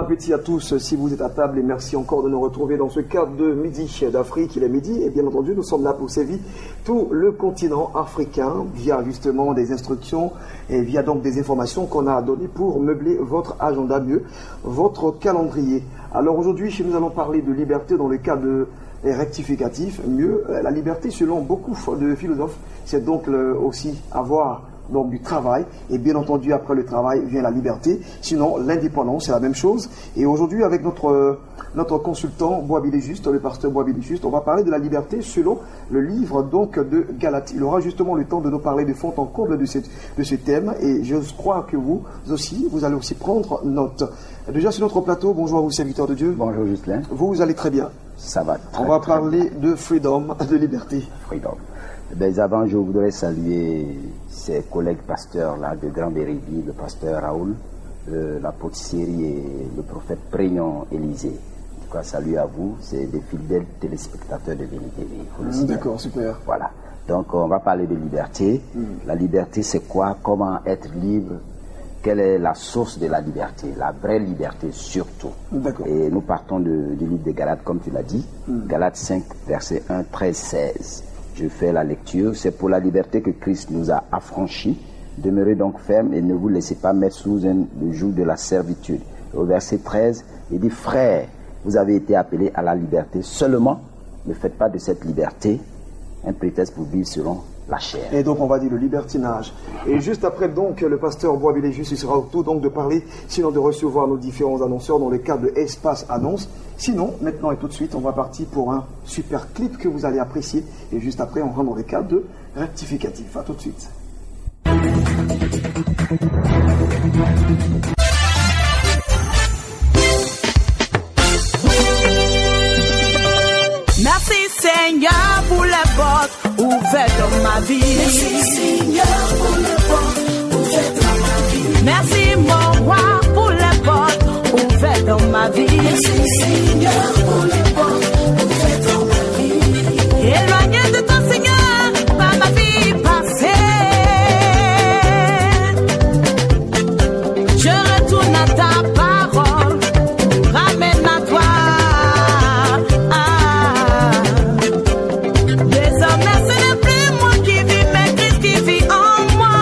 appétit à tous si vous êtes à table et merci encore de nous retrouver dans ce cadre de Midi d'Afrique. Il est midi et bien entendu nous sommes là pour servir tout le continent africain via justement des instructions et via donc des informations qu'on a données pour meubler votre agenda mieux, votre calendrier. Alors aujourd'hui nous allons parler de liberté dans le cadre de rectificatif, mieux la liberté selon beaucoup de philosophes, c'est donc aussi avoir donc du travail, et bien entendu après le travail vient la liberté, sinon l'indépendance c'est la même chose. Et aujourd'hui avec notre consultant Boisbilé Juste, le pasteur Boisbilé Juste, on va parler de la liberté selon le livre donc de Galates. Il aura justement le temps de nous parler de fond en comble de ce thème, et je crois que vous aussi, vous allez aussi prendre note. Déjà sur notre plateau, bonjour à vous serviteurs de Dieu. Bonjour Justin. Vous allez très bien. Ça va très, on va parler de freedom, de liberté. Freedom. Mais avant, je voudrais saluer ses collègues pasteurs là, de Grand Béridi, le pasteur Raoul, l'apôtre Siri et le prophète Prégnon Élysée. En tout cas, salut à vous, c'est des fidèles téléspectateurs de Béni TV. D'accord, super. Voilà. Donc, on va parler de liberté. La liberté, c'est quoi? Comment être libre? Quelle est la source de la liberté? La vraie liberté, surtout. Et nous partons du livre de Galates, comme tu l'as dit. Galates 5, versets 1, 13, 16. Je fais la lecture. C'est pour la liberté que Christ nous a affranchis. Demeurez donc fermes et ne vous laissez pas mettre sous le joug de la servitude. Au verset 13, il dit, frères, vous avez été appelés à la liberté. Seulement, ne faites pas de cette liberté un prétexte pour vivre selon la chair. Et donc on va dire le libertinage. Et juste après donc le pasteur Boisbilé Juste, il sera autour donc de parler, sinon de recevoir nos différents annonceurs dans le cadre de Espace Annonce. Sinon, maintenant et tout de suite, on va partir pour un super clip que vous allez apprécier. Et juste après, on rentre dans le cadre de rectificatif. A tout de suite. Merci Seigneur pour les portes ouvertes dans ma vie. Merci Seigneur pour les portes ouvertes dans ma vie. Merci mon roi pour les portes ouvertes dans ma vie. Merci Seigneur pour les portes ouvertes dans ma vie. Éloigné de ton Seigneur par ma vie passée, je retourne à ta parole, ramène à toi. Désormais ce n'est plus moi qui vis, mais Christ qui vit en moi.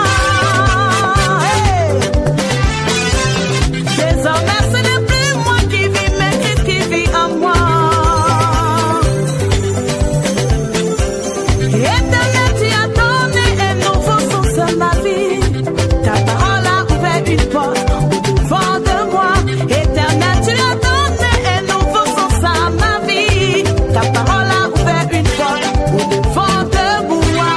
Désormais ce n'est plus moi qui vis, mais Christ qui vit en moi. Éternel, tu as donné un nouveau sens à ma vie. Ta parole a ouvert une porte au-devant de moi. Éternel, tu as donné un nouveau sens à ma vie. Ta parole a ouvert une porte au-devant de moi.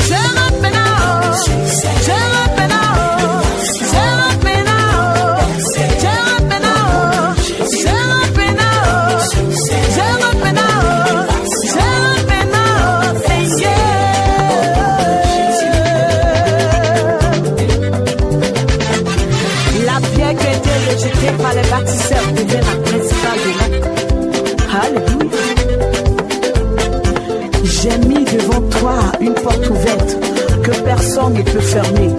Je rentre maintenant. Je rentre maintenant. Je rentre maintenant. Je rentre maintenant. Je rentre maintenant. Je rentre maintenant. Je rentre maintenant. Seigneur. La pierre qui était rejetée par les bâtisseurs devient la principale de l'acte. Alléluia. J'ai mis devant toi une porte ouverte que personne ne peut fermer.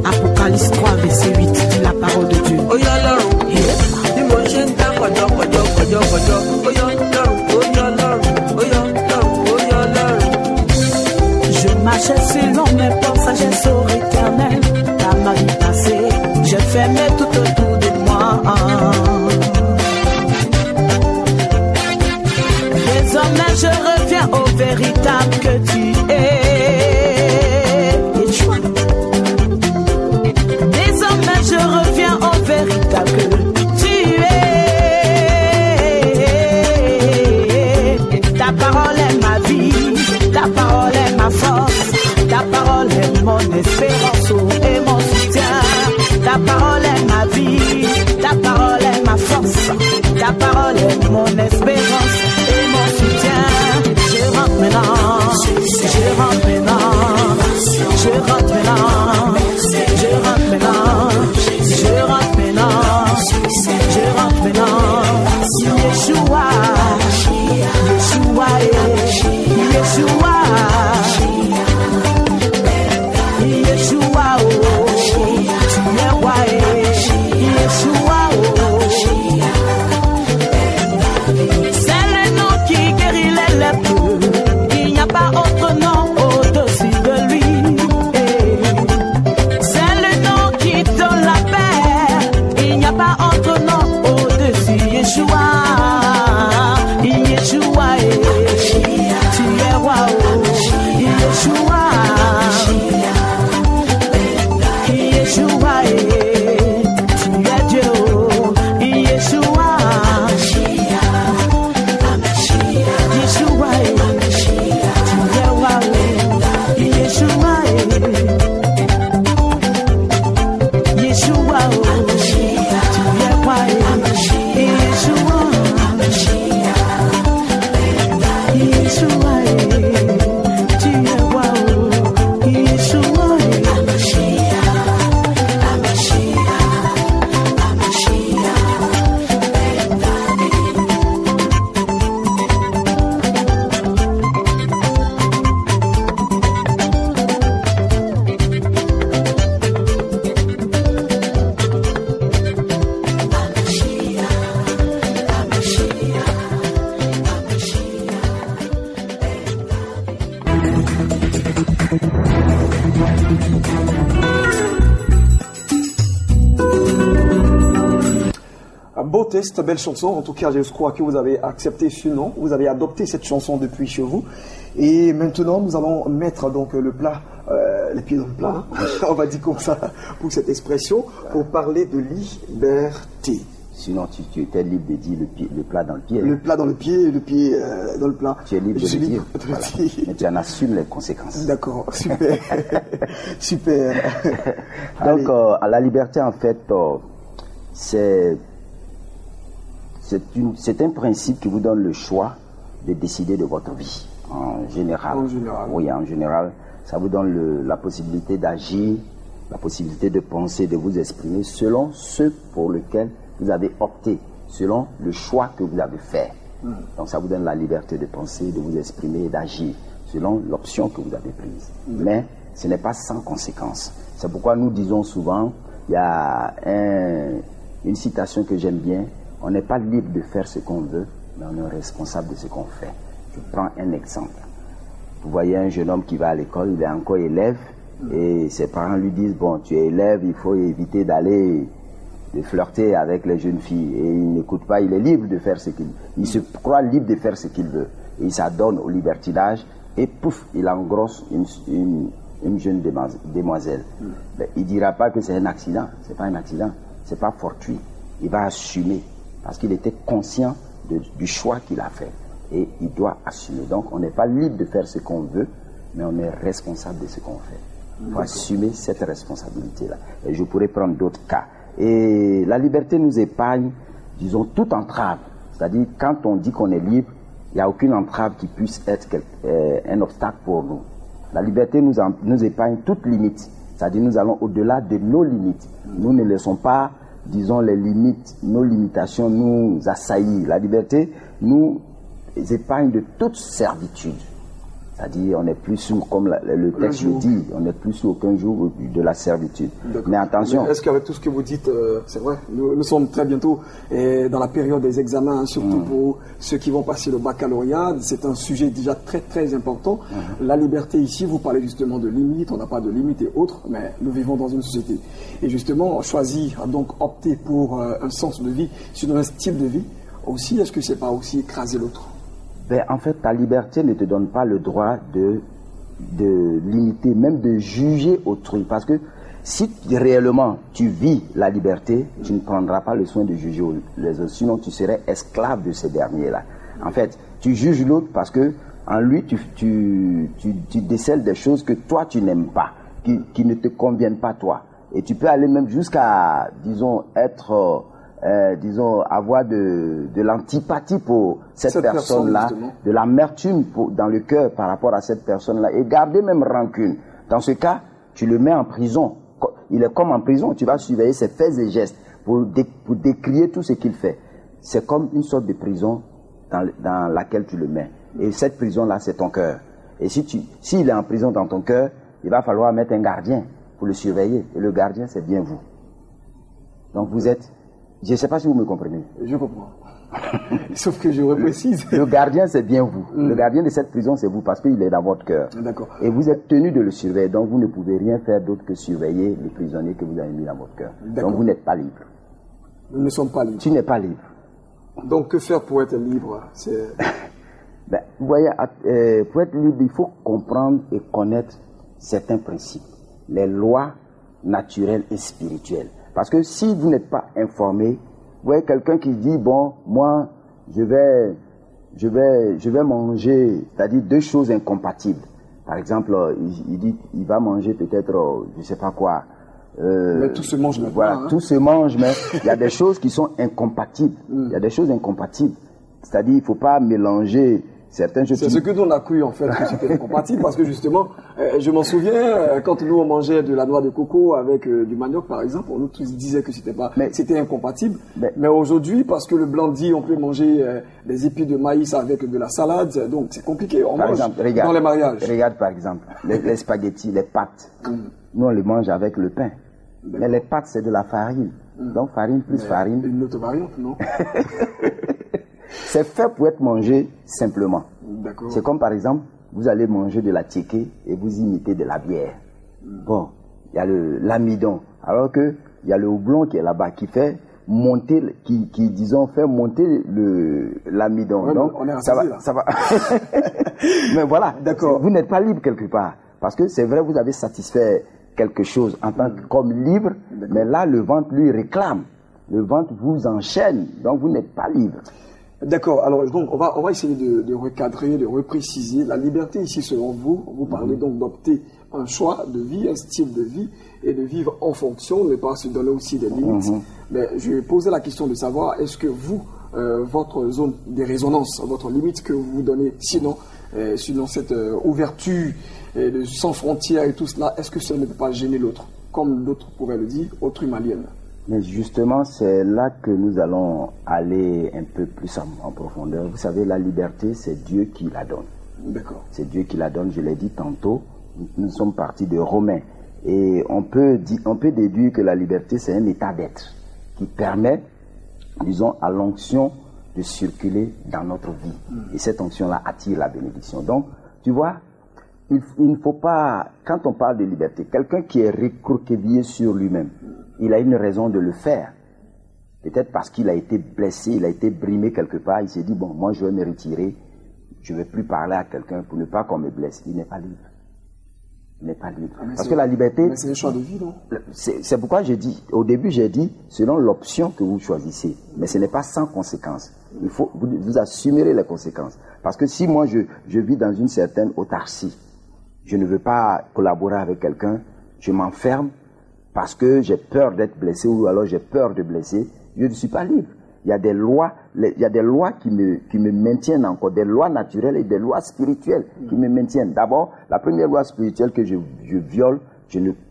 Apocalypse 3, verset 8, dit la parole de Dieu. Je marchais selon mes pensées sur éternel. Dans ma vie passée, je fermais tout autour de moi. Désormais je reviens au véritable que tu es. Yeshua. Désormais je reviens au véritable que tu es. Ta parole est ma vie, ta parole est ma force, ta parole est mon espérance et mon soutien. Ta parole est ma vie, ta parole est ma force, ta parole est mon espérance et mon soutien. Je rentre maintenant, je rentre maintenant, je rentre maintenant, je rentre maintenant, je rentre maintenant, je rentre maintenant. Yeshua, Yeshua, Yeshua, Yeshua, oh, tu es roi. Beau test, belle chanson. En tout cas, je crois que vous avez accepté ce nom. Vous avez adopté cette chanson depuis chez vous. Et maintenant, nous allons mettre donc le plat, les pieds dans le plat, on va dire comme ça, pour cette expression, pour parler de liberté. Sinon, tu étais libre de dire le plat dans le pied. Le plat dans le pied, le pied dans le plat. Tu es libre de le dire. Voilà. Mais tu en assumes les conséquences. D'accord, super. Super. Donc, la liberté, en fait, c'est un principe qui vous donne le choix de décider de votre vie, en général. En général. Oui, en général. Ça vous donne la possibilité d'agir, la possibilité de penser, de vous exprimer selon ce pour lequel vous avez opté, selon le choix que vous avez fait. Donc ça vous donne la liberté de penser, de vous exprimer et d'agir selon l'option que vous avez prise. Mais ce n'est pas sans conséquence. C'est pourquoi nous disons souvent, il y a une citation que j'aime bien, on n'est pas libre de faire ce qu'on veut, mais on est responsable de ce qu'on fait. Je prends un exemple. Vous voyez un jeune homme qui va à l'école, il est encore élève, et ses parents lui disent, bon, tu es élève, il faut éviter d'aller de flirter avec les jeunes filles. Et il n'écoute pas, il est libre de faire ce qu'il veut. Il se croit libre de faire ce qu'il veut. Et il s'adonne au libertinage, et pouf, il engrosse une jeune demoiselle. Mais il ne dira pas que c'est un accident. C'est pas un accident, c'est pas fortuit. Il va assumer, parce qu'il était conscient du choix qu'il a fait. Et il doit assumer. Donc on n'est pas libre de faire ce qu'on veut, mais on est responsable de ce qu'on fait. Il faut assumer cette responsabilité-là. Et je pourrais prendre d'autres cas. Et la liberté nous épargne, disons, toute entrave. C'est-à-dire, quand on dit qu'on est libre, il n'y a aucune entrave qui puisse être un obstacle pour nous. La liberté nous épargne toute limite. C'est-à-dire, nous allons au-delà de nos limites. Nous ne laissons pas, disons, les limites, nos limitations nous assaillir. La liberté nous épargne de toute servitude. C'est-à-dire, on n'est plus sous, comme le texte le dit, on n'est plus sous aucun jour de la servitude. Mais attention. Est-ce qu'avec tout ce que vous dites, c'est vrai, nous sommes très bientôt dans la période des examens, hein, surtout pour ceux qui vont passer le baccalauréat. C'est un sujet déjà très très important. La liberté ici, vous parlez justement de limites, on n'a pas de limites et autres, mais nous vivons dans une société. Et justement, choisir, donc opter pour un sens de vie, sur un style de vie, aussi, est-ce que c'est pas aussi écraser l'autre? Ben, en fait, ta liberté ne te donne pas le droit de limiter, même de juger autrui. Parce que si réellement tu vis la liberté, tu ne prendras pas le soin de juger les autres. Sinon, tu serais esclave de ces derniers-là. En fait, tu juges l'autre parce que en lui, tu décèles des choses que toi, tu n'aimes pas, qui ne te conviennent pas toi. Et tu peux aller même jusqu'à, disons, avoir de l'antipathie pour cette personne-là, de l'amertume dans le cœur par rapport à cette personne-là, et garder même rancune. Dans ce cas, tu le mets en prison. Il est comme en prison, tu vas surveiller ses faits et gestes pour décrier tout ce qu'il fait. C'est comme une sorte de prison dans laquelle tu le mets. Et cette prison-là, c'est ton cœur. Et s'il est en prison dans ton cœur, il va falloir mettre un gardien pour le surveiller. Et le gardien, c'est bien vous. Donc vous êtes... Je ne sais pas si vous me comprenez. Je comprends. Sauf que je reprécise. Le gardien, c'est bien vous. Le gardien de cette prison, c'est vous, parce qu'il est dans votre cœur. D'accord. Et vous êtes tenu de le surveiller. Donc, vous ne pouvez rien faire d'autre que surveiller les prisonniers que vous avez mis dans votre cœur. Donc, vous n'êtes pas libre. Nous ne sommes pas libres. Tu n'es pas libre. Donc, que faire pour être libre? Ben, vous voyez, pour être libre, il faut comprendre et connaître certains principes. Les lois naturelles et spirituelles. Parce que si vous n'êtes pas informé, vous voyez quelqu'un qui dit, bon, moi, je vais manger, c'est-à-dire deux choses incompatibles. Par exemple, il dit, il va manger peut-être, je ne sais pas quoi. Mais tout se mange maintenant. Voilà, tout se mange, mais il y a des choses qui sont incompatibles. Il y a des choses incompatibles. C'est-à-dire, il ne faut pas mélanger certains jeux. C'est ce que nous on a cru en fait que c'était incompatible parce que justement, je m'en souviens quand nous on mangeait de la noix de coco avec du manioc par exemple, on nous tous disait que c'était incompatible. Mais aujourd'hui, parce que le blandi, on peut manger des épis de maïs avec de la salade, donc c'est compliqué. On mange dans les mariages. Regarde par exemple les spaghettis, les pâtes. Nous on les mange avec le pain. Mais les pâtes c'est de la farine. Donc farine plus farine. Une autre variante, non? C'est fait pour être mangé simplement. C'est comme par exemple, vous allez manger de la tchéké et vous imitez de la bière. Bon, il y a l'amidon. Alors que il y a le houblon qui est là-bas qui fait monter, disons fait monter l'amidon. Ouais, donc on est ça va. Mais voilà, vous n'êtes pas libre quelque part. Parce que c'est vrai, vous avez satisfait quelque chose en tant que comme libre, mais là le ventre lui réclame. Le ventre vous enchaîne, donc vous n'êtes pas libre. D'accord, alors donc on va essayer de recadrer, de repréciser. La liberté ici, selon vous, vous parlez donc d'opter un choix de vie, un style de vie, et de vivre en fonction, ne pas se donner aussi des limites. Mais je vais poser la question de savoir, est-ce que vous, votre zone de résonance, votre limite que vous vous donnez, sinon cette ouverture sans frontières et tout cela, est-ce que ça ne peut pas gêner l'autre, comme d'autres pourraient le dire, autre humalienne? Mais justement, c'est là que nous allons aller un peu plus en profondeur. Vous savez, la liberté, c'est Dieu qui la donne. D'accord. C'est Dieu qui la donne, je l'ai dit tantôt. Nous sommes partis de Romains. Et on peut déduire que la liberté, c'est un état d'être qui permet, disons, à l'onction de circuler dans notre vie. Et cette onction-là attire la bénédiction. Donc, tu vois, il ne faut pas, quand on parle de liberté, quelqu'un qui est recroquevillé sur lui-même, il a une raison de le faire. Peut-être parce qu'il a été blessé, il a été brimé quelque part, il s'est dit, bon, moi je vais me retirer, je ne vais plus parler à quelqu'un pour ne pas qu'on me blesse. Il n'est pas libre. Il n'est pas libre. Parce que la liberté... Mais c'est un choix de vie, non? C'est pourquoi j'ai dit, au début j'ai dit, selon l'option que vous choisissez, mais ce n'est pas sans conséquences. Il faut, vous assumerez les conséquences. Parce que si moi je vis dans une certaine autarcie, je ne veux pas collaborer avec quelqu'un, je m'enferme, parce que j'ai peur d'être blessé ou alors j'ai peur de blesser, je ne suis pas libre. Il y a des lois, qui me maintiennent encore, des lois naturelles et des lois spirituelles qui me maintiennent. D'abord, la première loi spirituelle que je viole,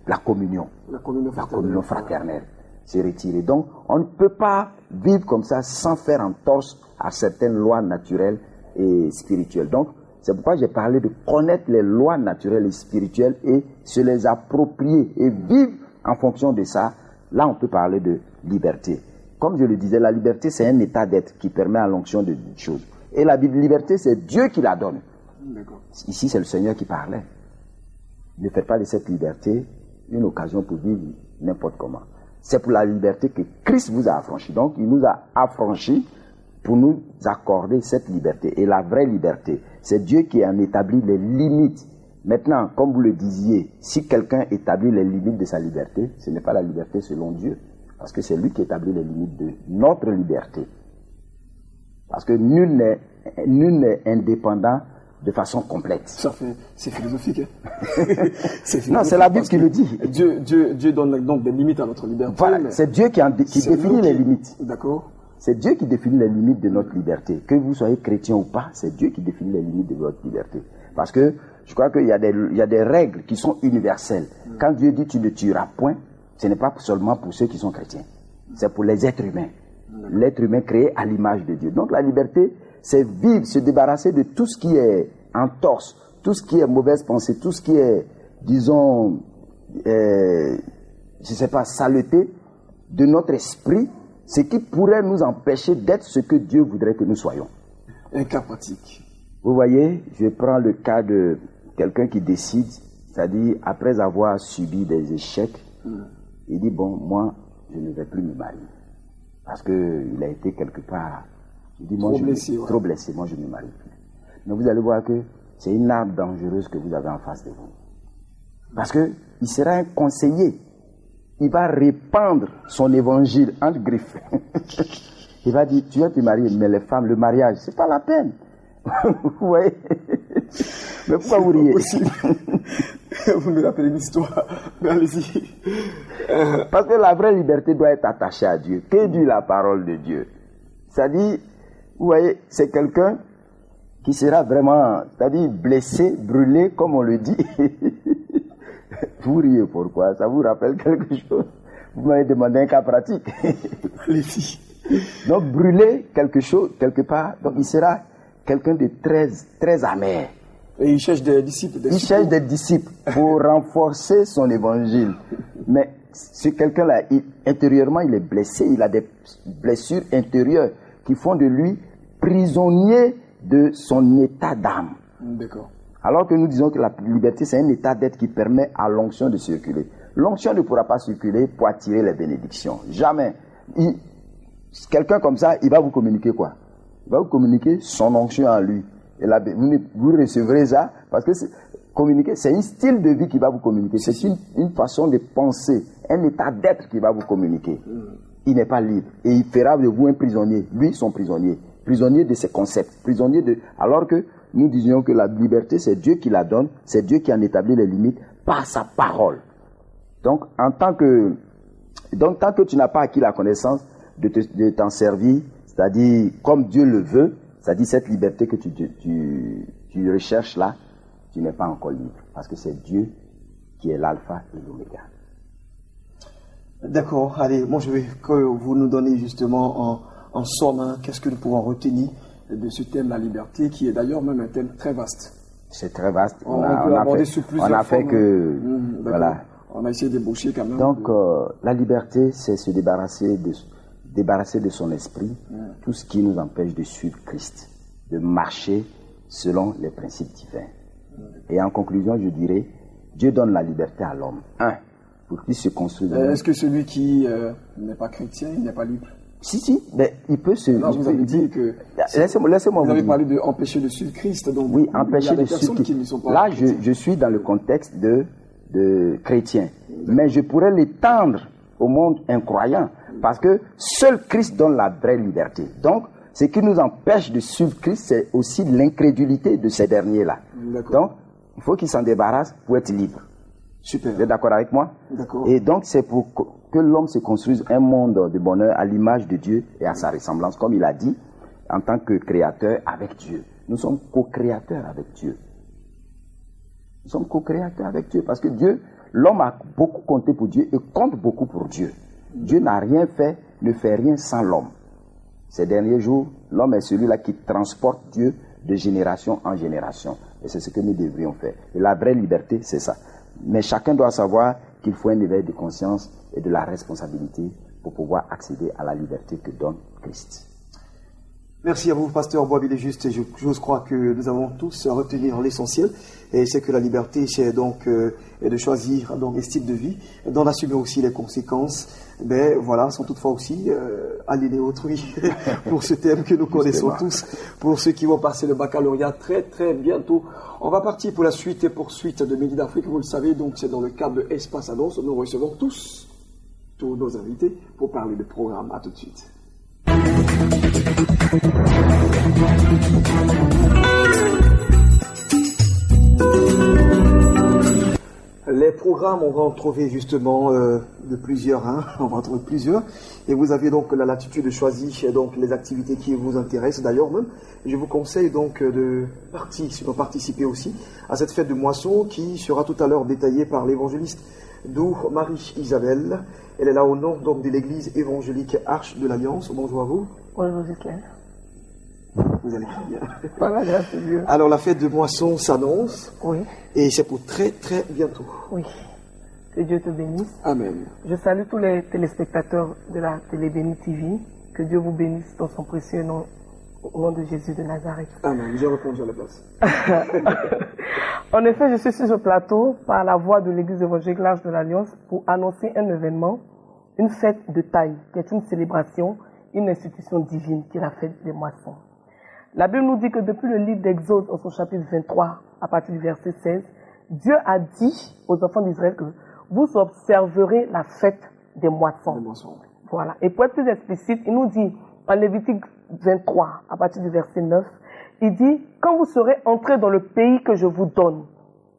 la communion. La communion fraternelle. C'est retiré. Donc, on ne peut pas vivre comme ça sans faire entorse à certaines lois naturelles et spirituelles. Donc, c'est pourquoi j'ai parlé de connaître les lois naturelles et spirituelles et se les approprier et vivre en fonction de ça. Là, on peut parler de liberté. Comme je le disais, la liberté, c'est un état d'être qui permet à l'onction de choses. Et la liberté, c'est Dieu qui la donne. Ici, c'est le Seigneur qui parlait. Ne faites pas de cette liberté une occasion pour vivre n'importe comment. C'est pour la liberté que Christ vous a affranchi. Donc, il nous a affranchis pour nous accorder cette liberté. Et la vraie liberté, c'est Dieu qui en établit les limites. Maintenant, comme vous le disiez, si quelqu'un établit les limites de sa liberté, ce n'est pas la liberté selon Dieu. Parce que c'est lui qui établit les limites de notre liberté. Parce que nul n'est indépendant de façon complète. C'est philosophique. Hein? Non, c'est la Bible qui le dit. Dieu donne donc des limites à notre liberté. Voilà, c'est Dieu qui définit les limites. D'accord. C'est Dieu qui définit les limites de notre liberté. Que vous soyez chrétien ou pas, c'est Dieu qui définit les limites de votre liberté. Parce que je crois qu'il y a des règles qui sont universelles. Quand Dieu dit tu ne tueras point, ce n'est pas seulement pour ceux qui sont chrétiens. C'est pour les êtres humains. L'être humain créé à l'image de Dieu. Donc la liberté, c'est vivre, se débarrasser de tout ce qui est entorse, tout ce qui est mauvaise pensée, tout ce qui est, disons, je ne sais pas, saleté de notre esprit, ce qui pourrait nous empêcher d'être ce que Dieu voudrait que nous soyons. Un cas pratique. Vous voyez, je prends le cas de quelqu'un qui décide, c'est-à-dire après avoir subi des échecs, il dit, bon, moi, je ne vais plus me marier. Parce qu'il a été quelque part, il dit, moi, trop blessé, moi, je ne me marie plus. Mais vous allez voir que c'est une arme dangereuse que vous avez en face de vous. Parce qu'il sera un conseiller. Il va répandre son évangile entre griffes. Il va dire, tu vas te marier, mais les femmes, le mariage, c'est pas la peine. Vous voyez? Mais pourquoi vous riez? Vous me rappelez une histoire, mais allez-y. Parce que la vraie liberté doit être attachée à Dieu. Que dit la parole de Dieu? C'est-à-dire, vous voyez, c'est quelqu'un qui sera vraiment, c'est-à-dire blessé, brûlé, comme on le dit. Vous riez pourquoi? Ça vous rappelle quelque chose? Vous m'avez demandé un cas pratique. Allez-y. Donc brûler quelque chose, quelque part, donc il sera quelqu'un de très amer. Et il cherche des disciples. Il cherche des disciples pour renforcer son évangile. Mais ce quelqu'un-là, intérieurement, il est blessé, il a des blessures intérieures qui font de lui prisonnier de son état d'âme. D'accord. Alors que nous disons que la liberté, c'est un état d'être qui permet à l'onction de circuler. L'onction ne pourra pas circuler pour attirer les bénédictions. Jamais. Quelqu'un comme ça, il va vous communiquer quoi? Il va vous communiquer son onction en lui. Et là, vous recevrez ça, parce que communiquer, c'est un style de vie qui va vous communiquer. C'est une façon de penser, un état d'être qui va vous communiquer. Il n'est pas libre. Et il fera de vous un prisonnier. Lui, son prisonnier. Prisonnier de ses concepts. Prisonnier de... Alors que nous disions que la liberté, c'est Dieu qui la donne. C'est Dieu qui en établit les limites par sa parole. Donc, tant que tu n'as pas acquis la connaissance de t'en servir, c'est-à-dire comme Dieu le veut, c'est-à-dire cette liberté que tu recherches là, tu n'es pas encore libre. Parce que c'est Dieu qui est l'alpha et l'oméga. D'accord, allez, moi je veux que vous nous donnez justement en somme, qu'est-ce que nous pouvons retenir de ce thème, la liberté, qui est d'ailleurs même un thème très vaste. C'est très vaste. On a fait que... voilà. On a essayé d'ébaucher quand même. Donc, la liberté, c'est se débarrasser de son esprit, tout ce qui nous empêche de suivre Christ, de marcher selon les principes divins. Et en conclusion, je dirais, Dieu donne la liberté à l'homme. Pour qu'il se construise. Est-ce que celui qui n'est pas chrétien, il n'est pas libre? Si, mais il peut se... Non, vous avez dit que... Laissez-moi vous avez parlé d'empêcher de suivre Christ. Donc oui, empêcher de suivre Christ. Là, je suis dans le contexte de chrétien. Mais je pourrais l'étendre au monde incroyant. Parce que seul Christ donne la vraie liberté. Donc, ce qui nous empêche de suivre Christ, c'est aussi l'incrédulité de ces derniers-là. Donc, il faut qu'ils s'en débarrassent pour être libres. Super. Vous êtes d'accord avec moi? D'accord. Et donc, c'est pour que l'homme se construise un monde de bonheur à l'image de Dieu et à sa ressemblance, comme il a dit, en tant que créateur avec Dieu. Nous sommes co-créateurs avec Dieu. Nous sommes co-créateurs avec Dieu parce que Dieu, l'homme a beaucoup compté pour Dieu et compte beaucoup pour Dieu. Dieu n'a rien fait, ne fait rien sans l'homme. Ces derniers jours, l'homme est celui-là qui transporte Dieu de génération en génération. Et c'est ce que nous devrions faire. Et la vraie liberté, c'est ça. Mais chacun doit savoir qu'il faut un éveil de conscience et de la responsabilité pour pouvoir accéder à la liberté que donne Christ. Merci à vous, pasteur Boisville Juste. J'ose croire que nous avons tous retenu l'essentiel. Et c'est que la liberté, c'est donc de choisir donc, des styles de vie, d'en assumer aussi les conséquences. Mais voilà, sans toutefois aussi aliéner autrui pour ce thème que nous connaissons tous. Pour ceux qui vont passer le baccalauréat très très bientôt. On va partir pour la suite et poursuite de Midi d'Afrique. Vous le savez, donc c'est dans le cadre de Espace Annonce. Nous recevons tous nos invités pour parler de programme. À tout de suite. Les programmes, on va en trouver justement de plusieurs, on va en trouver plusieurs. Et vous avez donc la latitude de choisir donc les activités qui vous intéressent. D'ailleurs même, je vous conseille donc de participer aussi à cette fête de moisson qui sera tout à l'heure détaillée par l'évangéliste d'où Marie-Isabelle. Elle est là au nom donc de l'église évangélique Arche de l'Alliance. Bonjour à vous. Bonjour Gisèle. Vous allez très bien. Voilà, grâce à Dieu. Alors la fête de moisson s'annonce. Oui. Et c'est pour très très bientôt. Oui. Que Dieu te bénisse. Amen. Je salue tous les téléspectateurs de la Télé Béni TV. Que Dieu vous bénisse dans son précieux nom, au nom de Jésus de Nazareth. Amen. J'ai répondu à la place. En effet, je suis sur ce plateau par la voix de l'église évangélique L'Arche de l'Alliance pour annoncer un événement, une fête de taille, qui est une célébration, une institution divine, qui est la fête des moissons. La Bible nous dit que depuis le livre d'Exode, en son chapitre 23, à partir du verset 16, Dieu a dit aux enfants d'Israël que vous observerez la fête des moissons. Voilà. Et pour être plus explicite, il nous dit en Lévitique 23, à partir du verset 9, il dit, quand vous serez entrés dans le pays que je vous donne,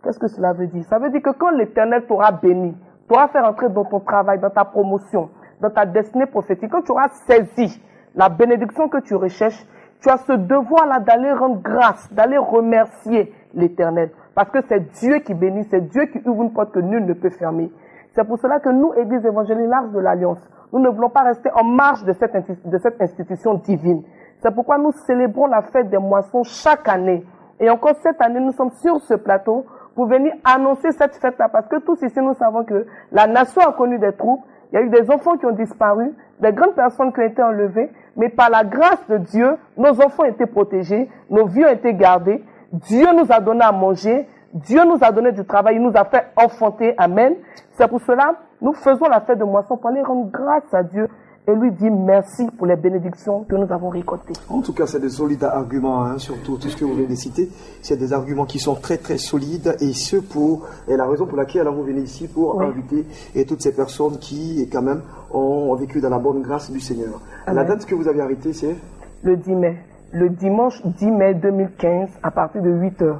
qu'est-ce que cela veut dire? Ça veut dire que quand l'Éternel t'aura béni, t'aura fait entrer dans ton travail, dans ta promotion, dans ta destinée prophétique, quand tu auras saisi la bénédiction que tu recherches, tu as ce devoir-là d'aller rendre grâce, d'aller remercier l'Éternel. Parce que c'est Dieu qui bénit, c'est Dieu qui ouvre une porte que nul ne peut fermer. C'est pour cela que nous, Église évangélique l'Arche de l'Alliance, nous ne voulons pas rester en marge de cette institution divine. C'est pourquoi nous célébrons la fête des moissons chaque année. Et encore cette année, nous sommes sur ce plateau pour venir annoncer cette fête-là. Parce que tous ici, nous savons que la nation a connu des troubles. Il y a eu des enfants qui ont disparu, des grandes personnes qui ont été enlevées. Mais par la grâce de Dieu, nos enfants ont été protégés, nos vies ont été gardées. Dieu nous a donné à manger. Dieu nous a donné du travail. Il nous a fait enfanter. Amen. C'est pour cela, nous faisons la fête de moisson pour aller rendre grâce à Dieu et lui dire merci pour les bénédictions que nous avons récoltées. En tout cas, c'est des solides arguments, hein, surtout tout ce que vous venez de citer. C'est des arguments qui sont très très solides et la raison pour laquelle vous venez ici pour inviter toutes ces personnes qui quand même ont vécu dans la bonne grâce du Seigneur. Amen. La date que vous avez arrêtée, c'est le 10 mai. Le dimanche 10 mai 2015 à partir de 8h.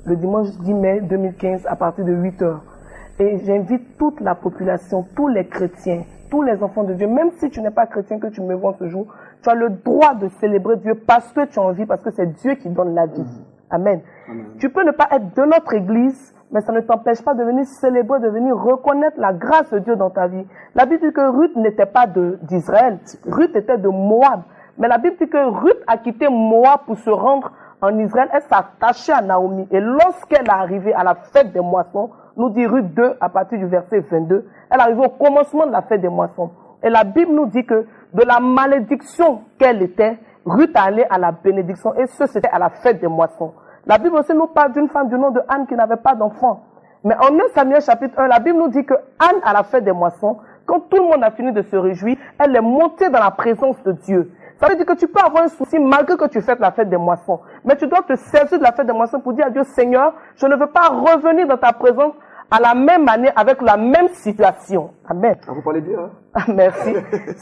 Le dimanche 10 mai 2015 à partir de 8h. Et j'invite toute la population, tous les chrétiens, tous les enfants de Dieu, même si tu n'es pas chrétien que tu me vois ce jour, tu as le droit de célébrer Dieu parce que tu as envie, parce que c'est Dieu qui donne la vie. Amen. Tu peux ne pas être de notre église, mais ça ne t'empêche pas de venir célébrer, de venir reconnaître la grâce de Dieu dans ta vie. La Bible dit que Ruth n'était pas d'Israël, Ruth était de Moab. Mais la Bible dit que Ruth a quitté Moab pour se rendre en Israël. Elle s'attachait à Naomi. Et lorsqu'elle est arrivée à la fête des moissons, nous dit Ruth 2 à partir du verset 22, elle arrive au commencement de la fête des moissons. Et la Bible nous dit que de la malédiction qu'elle était, Ruth allait à la bénédiction. Et ce, c'était à la fête des moissons. La Bible aussi nous parle d'une femme du nom de Anne qui n'avait pas d'enfant. Mais en 1 Samuel chapitre 1, la Bible nous dit que Anne, à la fête des moissons, quand tout le monde a fini de se réjouir, elle est montée dans la présence de Dieu. Ça veut dire que tu peux avoir un souci malgré que tu fêtes la fête des moissons. Mais tu dois te saisir de la fête des moissons pour dire à Dieu, Seigneur, je ne veux pas revenir dans ta présence à la même année avec la même situation. Amen. Vous parlez bien, hein? Merci.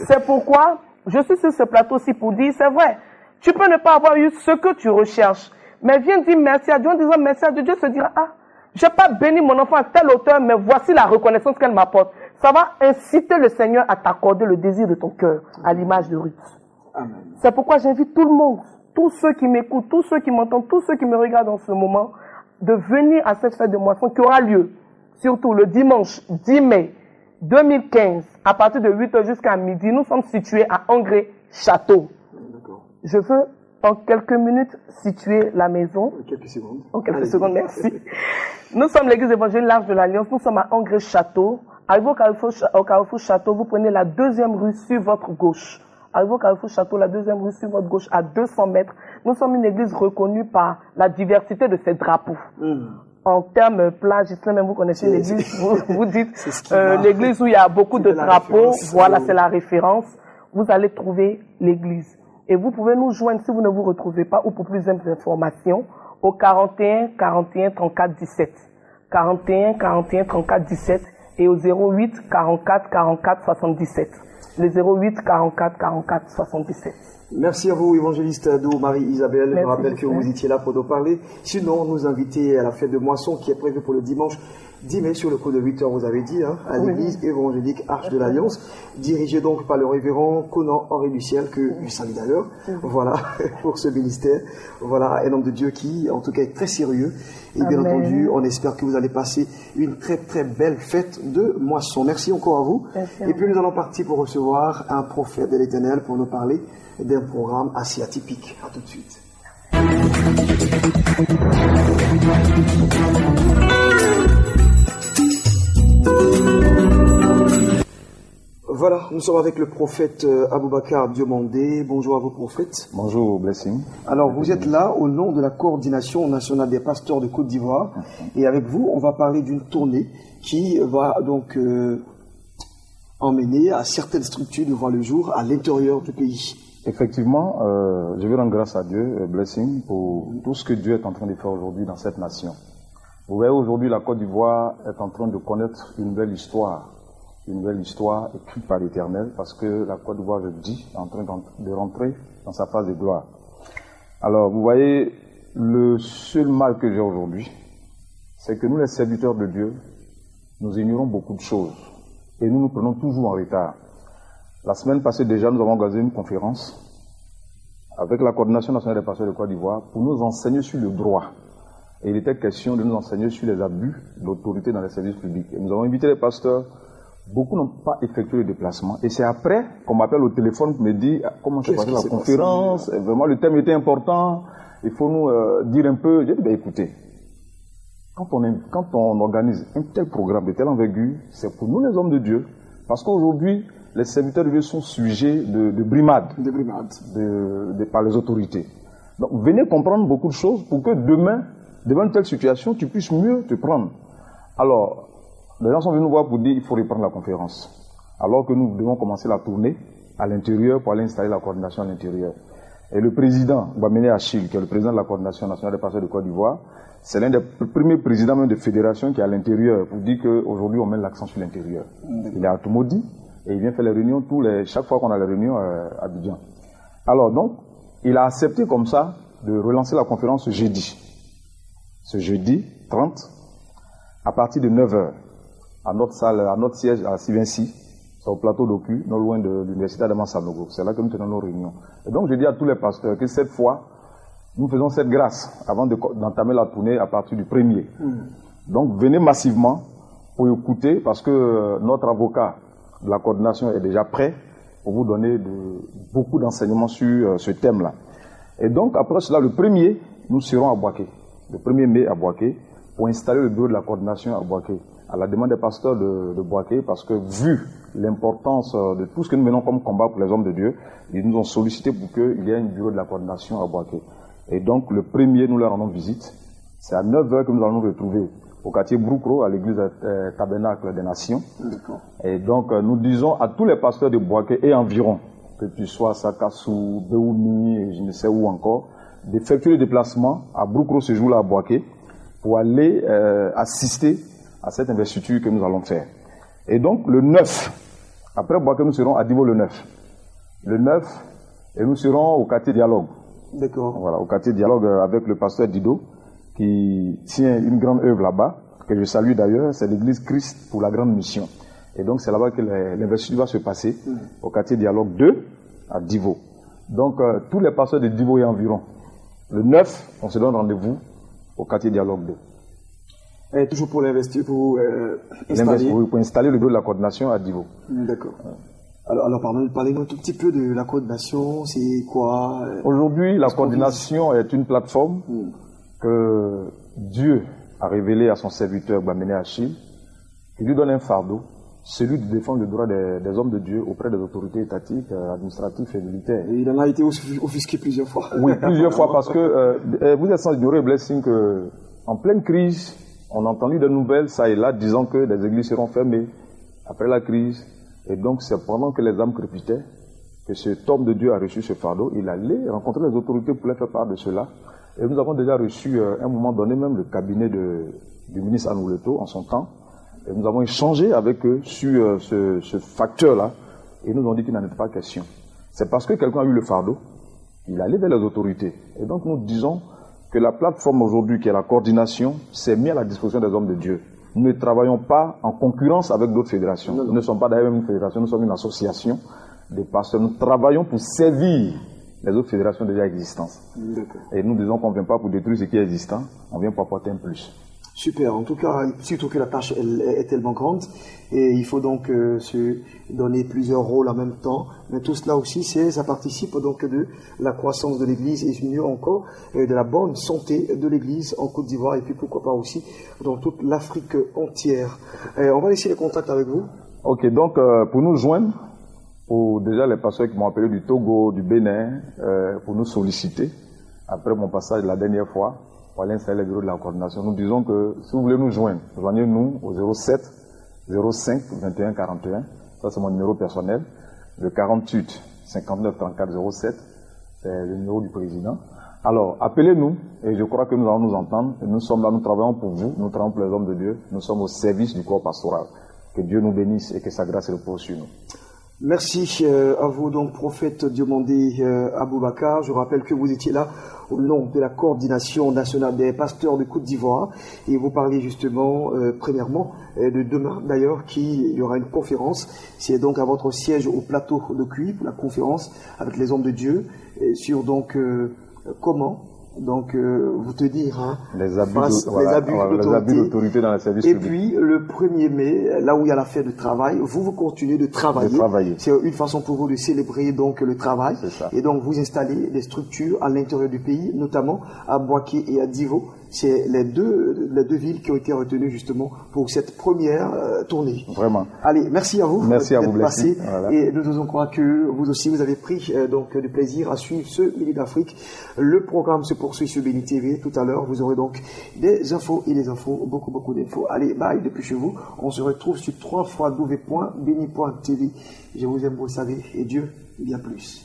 C'est pourquoi je suis sur ce plateau aussi pour dire, c'est vrai, tu peux ne pas avoir eu ce que tu recherches. Mais viens dire merci à Dieu en disant merci à Dieu. Dieu se dira, ah, je n'ai pas béni mon enfant à telle hauteur, mais voici la reconnaissance qu'elle m'apporte. Ça va inciter le Seigneur à t'accorder le désir de ton cœur, à l'image de Ruth. C'est pourquoi j'invite tout le monde, tous ceux qui m'écoutent, tous ceux qui m'entendent, tous ceux qui me regardent en ce moment, de venir à cette fête de moisson qui aura lieu, surtout le dimanche 10 mai 2015, à partir de 8h jusqu'à midi. Nous sommes situés à Angré-Château. Je veux en quelques minutes situer la maison. En quelques secondes. En quelques secondes, merci. Nous sommes l'église évangélique l'Arche de l'Alliance. Nous sommes à Angré-Château. Arrivé au Carrefour Château, vous prenez la deuxième rue sur votre gauche. Arrivé au Carrefour Château, la deuxième rue sur votre gauche, à 200 mètres. Nous sommes une église reconnue par la diversité de ses drapeaux. En termes plats, Gislain, même vous connaissez l'église, vous dites l'église où il y a beaucoup de drapeaux. Voilà, c'est la référence. Vous allez trouver l'église. Et vous pouvez nous joindre si vous ne vous retrouvez pas ou pour plus d'informations au 41 41 34 17. 41 41 34 17 et au 08 44 44 77. Le 08 44 44 77. Merci à vous, évangéliste Ado Marie-Isabelle. Je rappelle que vous étiez là pour nous parler. Sinon, nous inviter à la fête de moisson qui est prévue pour le dimanche 10 mai sur le coup de 8h, vous avez dit, hein, à l'église évangélique Arche de l'Alliance, dirigée donc par le révérend Conan Henri Luciel, que je salue d'ailleurs, voilà, pour ce ministère. Voilà, un homme de Dieu qui, en tout cas, est très sérieux. Et bien entendu, on espère que vous allez passer une très très belle fête de moisson. Merci encore à vous. Et puis nous allons partir pour recevoir un prophète de l'Éternel pour nous parler d'un programme assez atypique. À tout de suite. Voilà, nous sommes avec le prophète Aboubakar Diomandé. Bonjour à vous, prophète. Bonjour, Blessing. Alors, vous êtes là au nom de la Coordination nationale des pasteurs de Côte d'Ivoire. Et avec vous, on va parler d'une tournée qui va donc emmener à certaines structures de voir le jour à l'intérieur du pays. Effectivement, je veux rendre grâce à Dieu, Blessing, pour tout ce que Dieu est en train de faire aujourd'hui dans cette nation. Vous voyez, aujourd'hui, la Côte d'Ivoire est en train de connaître une belle histoire écrite par l'Éternel, parce que la Côte d'Ivoire, je dis, est en train de rentrer dans sa phase de gloire. Alors, vous voyez, le seul mal que j'ai aujourd'hui, c'est que nous, les serviteurs de Dieu, nous ignorons beaucoup de choses, et nous nous prenons toujours en retard. La semaine passée déjà, nous avons organisé une conférence avec la coordination nationale des pasteurs de Côte d'Ivoire, pour nous enseigner sur le droit. Et il était question de nous enseigner sur les abus d'autorité dans les services publics. Et nous avons invité les pasteurs. Beaucoup n'ont pas effectué le déplacement. Et c'est après qu'on m'appelle au téléphone pour me dire comment s'est passée la conférence. Vraiment, le thème était important. Il faut nous dire un peu. J'ai dit, écoutez, quand on organise un tel programme de telle envergure, c'est pour nous les hommes de Dieu. Parce qu'aujourd'hui, les serviteurs de Dieu sont sujets de brimades. De brimades. Par les autorités. Donc, venez comprendre beaucoup de choses pour que demain, devant une telle situation, tu puisses mieux te prendre. Alors, les gens sont venus nous voir pour dire qu'il faut reprendre la conférence. Alors que nous devons commencer la tournée à l'intérieur pour aller installer la coordination à l'intérieur. Et le président, Bamene Achille, qui est le président de la coordination nationale des pasteurs de Côte d'Ivoire, c'est l'un des premiers présidents même de fédération qui est à l'intérieur pour dire qu'aujourd'hui on met l'accent sur l'intérieur. Il est à Toumoudi et il vient faire les réunions chaque fois qu'on a les réunions à Abidjan. Alors donc, il a accepté comme ça de relancer la conférence ce jeudi 30, à partir de 9h, à notre salle, à notre siège à Sivinci, c'est au plateau d'Oku, non loin de l'université de Mansanogo. C'est là que nous tenons nos réunions. Et donc je dis à tous les pasteurs que cette fois, nous faisons cette grâce avant d'entamer la tournée à partir du 1er. Donc venez massivement pour écouter, parce que notre avocat de la coordination est déjà prêt pour vous donner beaucoup d'enseignements sur ce thème-là. Et donc après cela, le 1er, nous serons à Boaké. Le 1er mai à Boaké, pour installer le bureau de la coordination à Boaké, à la demande des pasteurs de Boaké, parce que vu l'importance de tout ce que nous menons comme combat pour les hommes de Dieu, ils nous ont sollicité pour qu'il y ait un bureau de la coordination à Boaké. Et donc le 1er, nous leur rendons visite. C'est à 9h que nous allons nous retrouver au quartier Broukro, à l'église Tabernacle des Nations. Et donc nous disons à tous les pasteurs de Boaké et environ, que tu sois à Sakassou, Beoumi, je ne sais où encore, d'effectuer le déplacement à Broukro ce jour-là à Boaké, pour aller assister à cette investiture que nous allons faire. Et donc le 9, après Boaké, nous serons à Divo le 9. Le 9, et nous serons au quartier Dialogue. D'accord. Voilà, au quartier Dialogue avec le pasteur Dido, qui tient une grande œuvre là-bas, que je salue d'ailleurs, c'est l'église Christ pour la grande mission. Et donc c'est là-bas que l'investiture va se passer, au quartier Dialogue 2, à Divo. Donc tous les pasteurs de Divo et environ. Le 9, on se donne rendez-vous au quartier Dialogue 2. Et toujours pour l'investir, pour installer le bureau de la coordination à Divo. D'accord. Alors parlez-nous un tout petit peu de la coordination, c'est quoi Aujourd'hui, la coordination est une plateforme que Dieu a révélée à son serviteur Bamene Achille, qui lui donne un fardeau, celui de défendre le droit des hommes de Dieu auprès des autorités étatiques, administratives et militaires. Et il en a été offusqué plusieurs fois. Oui, plusieurs fois, parce que vous êtes sans ignorer, Blessing, qu'en pleine crise, on a entendu des nouvelles, ça et là, disant que les églises seront fermées après la crise. Et donc, c'est pendant que les âmes crépitaient que cet homme de Dieu a reçu ce fardeau. Il allait rencontrer les autorités pour leur faire part de cela. Et nous avons déjà reçu, à un moment donné, même le cabinet du ministre Anouleto en son temps. Et nous avons échangé avec eux sur ce facteur-là. Et ils nous ont dit qu'il n'en était pas question. C'est parce que quelqu'un a eu le fardeau, il allait vers les autorités. Et donc, nous disons que la plateforme aujourd'hui, qui est la coordination, s'est mise à la disposition des hommes de Dieu. Nous ne travaillons pas en concurrence avec d'autres fédérations. Nous ne sommes pas d'ailleurs une fédération, nous sommes une association de pasteurs. Nous travaillons pour servir les autres fédérations déjà existantes. Et nous disons qu'on ne vient pas pour détruire ce qui est existant, on vient pour apporter un plus. Super, en tout cas, surtout que la tâche est tellement grande et il faut donc se donner plusieurs rôles en même temps. Mais tout cela aussi, ça participe donc de la croissance de l'Église et mieux encore de la bonne santé de l'Église en Côte d'Ivoire et puis pourquoi pas aussi dans toute l'Afrique entière. On va laisser les contacts avec vous. Ok, donc pour nous joindre, pour déjà les pasteurs qui m'ont appelé du Togo, du Bénin, pour nous solliciter, après mon passage la dernière fois, pour aller installer le bureau de la coordination. Nous disons que si vous voulez nous joindre, joignez-nous au 07 05 21 41. Ça, c'est mon numéro personnel. Le 48 59 34 07, c'est le numéro du président. Alors, appelez-nous et je crois que nous allons nous entendre. Et nous sommes là, nous travaillons pour vous, nous travaillons pour les hommes de Dieu. Nous sommes au service du corps pastoral. Que Dieu nous bénisse et que sa grâce repose sur nous. Merci à vous donc, prophète Diomandé Aboubakar. Je rappelle que vous étiez là au nom de la coordination nationale des pasteurs de Côte d'Ivoire et vous parlez justement, premièrement, de demain d'ailleurs, il y aura une conférence. C'est donc à votre siège au plateau de Cuy pour la conférence avec les hommes de Dieu sur donc comment donc vous tenir les abus d'autorité dans le service public. Et puis le 1er mai, là où il y a la fête de travail, vous continuez de travailler. C'est une façon pour vous de célébrer donc le travail. Et donc vous installez des structures à l'intérieur du pays, notamment à Boaké et à Divo. C'est les deux villes qui ont été retenues justement pour cette première tournée. Vraiment. Allez, merci à vous. Merci à vous, Blessing. Voilà. Et nous osons croire que vous aussi, vous avez pris donc du plaisir à suivre ce Midi d'Afrique. Le programme se poursuit sur Béni TV. Tout à l'heure, vous aurez donc des infos et des infos, beaucoup d'infos. Allez, bye depuis chez vous. On se retrouve sur www.beni.tv. Je vous aime, vous le savez, et Dieu, bien plus.